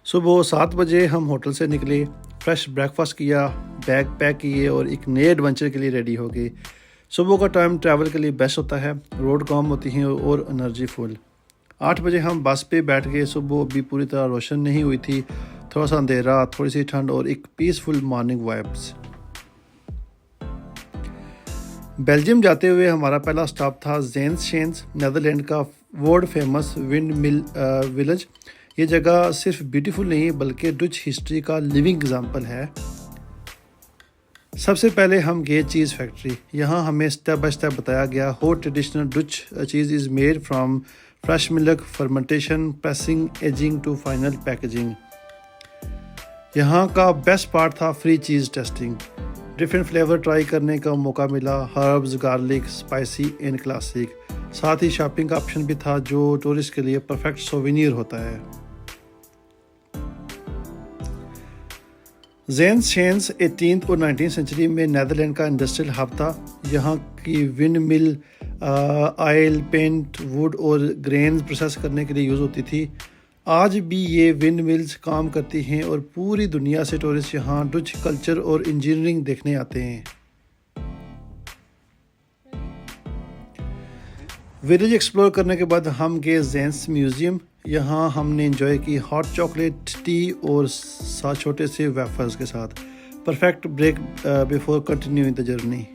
सुबह 7 बजे हम होटल से निकले, फ्रेश ब्रेकफास्ट किया, बैग पैक किए और एक नए एडवेंचर के लिए रेडी हो गए। सुबह का टाइम ट्रैवल के लिए बेस्ट होता है, रोड कम होती हैं और एनर्जी फुल। 8 बजे हम बस पे बैठ गए। सुबह अभी पूरी तरह रोशन नहीं हुई थी, थोड़ा सा अंधेरा, थोड़ी सी ठंड और एक पीसफुल मॉर्निंग वाइब्स। बेल्जियम जाते हुए हमारा पहला स्टॉप था ज़ेन्सशेन्स, नीदरलैंड का world famous wind mill village. ये जगह सिर्फ ब्यूटीफुल नहीं बल्कि डच हिस्ट्री का लिविंग एग्जाम्पल है। सबसे पहले हम गए चीज़ फैक्ट्री। यहाँ हमें स्टेप बाय स्टेप बताया गया how traditional Dutch cheese is made from fresh milk, fermentation, pressing, aging to final packaging. यहाँ का बेस्ट पार्ट था free cheese tasting. Different flavour try करने का मौका मिला, herbs, garlic, spicy and classic. साथ ही शॉपिंग का ऑप्शन भी था जो टूरिस्ट के लिए परफेक्ट सोवेनियर होता है। ज़ेन्सशेन्स 18th और 19th सेंचुरी में नीदरलैंड का इंडस्ट्रियल हब था। यहाँ की windmill oil, paint, wood और ग्रेन प्रोसेस करने के लिए यूज़ होती थी। आज भी ये विंड मिल्स काम करती हैं और पूरी दुनिया से टूरिस्ट यहाँ डच कल्चर और इंजीनियरिंग देखने आते हैं। विलेज एक्सप्लोर करने के बाद हम गए ज़ेन्स म्यूज़ियम। यहाँ हमने एंजॉय की हॉट चॉकलेट टी और साथ छोटे से वेफर्स के साथ। Perfect break before continuing the journey.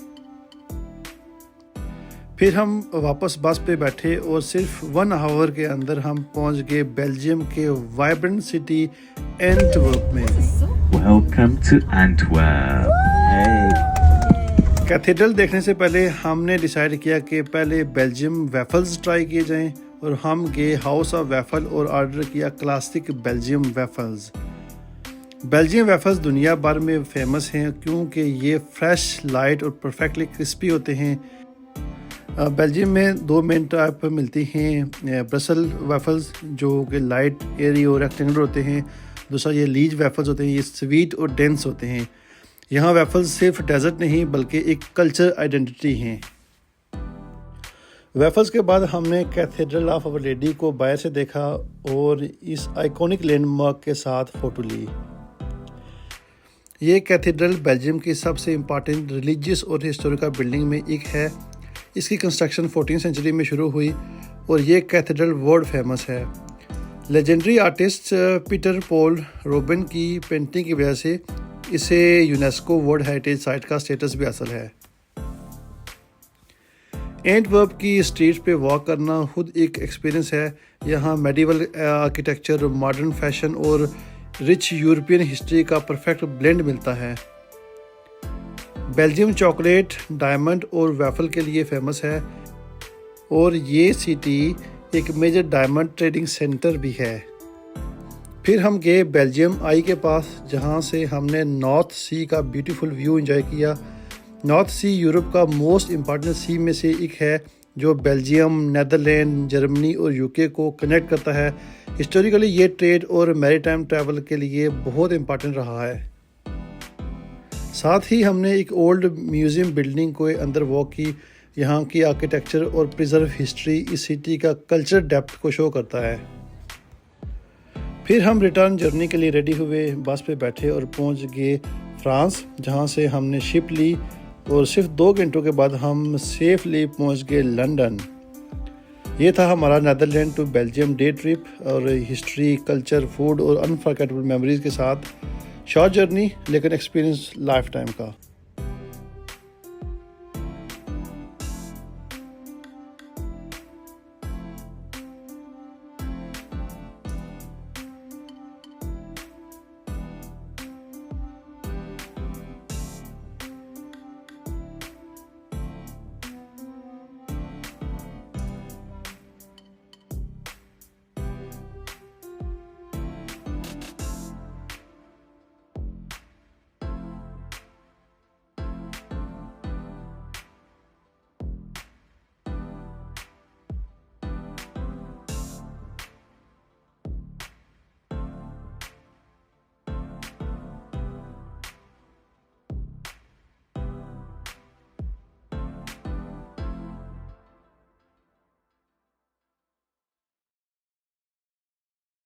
फिर हम वापस बस पे बैठे और सिर्फ 1 आवर के अंदर हम पहुंच गए बेल्जियम के वाइब्रेंट सिटी एंटवर्प में। Welcome to Antwerp. कैथेड्रल देखने से पहले हमने डिसाइड किया कि पहले बेल्जियम वेफल्स ट्राई किए जाएं और हम गए हाउस ऑफ वेफल और ऑर्डर किया classic Belgium waffles. Belgium waffles दुनिया भर में फेमस हैं क्योंकि ये फ्रेश, लाइट और परफेक्टली क्रिस्पी होते हैं। बेल्जियम में 2 मेन टाइप मिलती हैं, ब्रसल वेफल्स जो कि लाइट, एयरी और रेक्टेंगुलर होते हैं। दूसरा ये लीज वेफल्स होते हैं, ये स्वीट और डेंस होते हैं। यहाँ वेफल्स सिर्फ डेजर्ट नहीं बल्कि एक कल्चर आइडेंटिटी हैं। वेफल्स के बाद हमने कैथेड्रल ऑफ आवर लेडी को बाहर से देखा और इस आइकॉनिक लैंडमार्क के साथ फ़ोटो ली। ये कैथेड्रल बेल्जियम की सबसे इम्पॉर्टेंट रिलीजियस और हिस्टोरिकल बिल्डिंग में एक है। इसकी कंस्ट्रक्शन 14th सेंचुरी में शुरू हुई और ये कैथेड्रल वर्ल्ड फेमस है। Legendary artist Peter Paul Rubens की पेंटिंग की वजह से इसे यूनेस्को वर्ल्ड हेरिटेज साइट का स्टेटस भी हासिल है। एंटवर्प की स्ट्रीट पे वॉक करना खुद एक एक्सपीरियंस है। यहाँ मेडिवल आर्किटेक्चर, मॉडर्न फैशन और रिच यूरोपियन हिस्ट्री का परफेक्ट ब्लेंड मिलता है। बेल्जियम चॉकलेट, डायमंड और वेफल के लिए फेमस है और ये सिटी एक मेजर डायमंड ट्रेडिंग सेंटर भी है। फिर हम गए बेल्जियम आई के पास जहाँ से हमने नॉर्थ सी का ब्यूटीफुल व्यू एंजॉय किया। नॉर्थ सी यूरोप का मोस्ट इम्पॉर्टेंट सी में से एक है जो बेल्जियम, नीदरलैंड, जर्मनी और यूके को कनेक्ट करता है। हिस्टोरिकली ये ट्रेड और मैरीटाइम ट्रैवल के लिए बहुत इम्पॉर्टेंट रहा है। साथ ही हमने एक ओल्ड म्यूज़ियम बिल्डिंग को अंदर वॉक की। यहाँ की आर्किटेक्चर और प्रिजर्व हिस्ट्री इस सिटी का कल्चर डेप्थ को शो करता है। फिर हम रिटर्न जर्नी के लिए रेडी हुए, बस पे बैठे और पहुँच गए फ्रांस, जहाँ से हमने शिप ली और सिर्फ 2 घंटों के बाद हम सेफली पहुँच गए लंदन। ये था हमारा Netherland to Belgium day trip और हिस्ट्री, कल्चर, फूड और अनफॉरगेटेबल मेमोरीज के साथ शॉर्ट जर्नी लेकिन एक्सपीरियंस लाइफ टाइम का।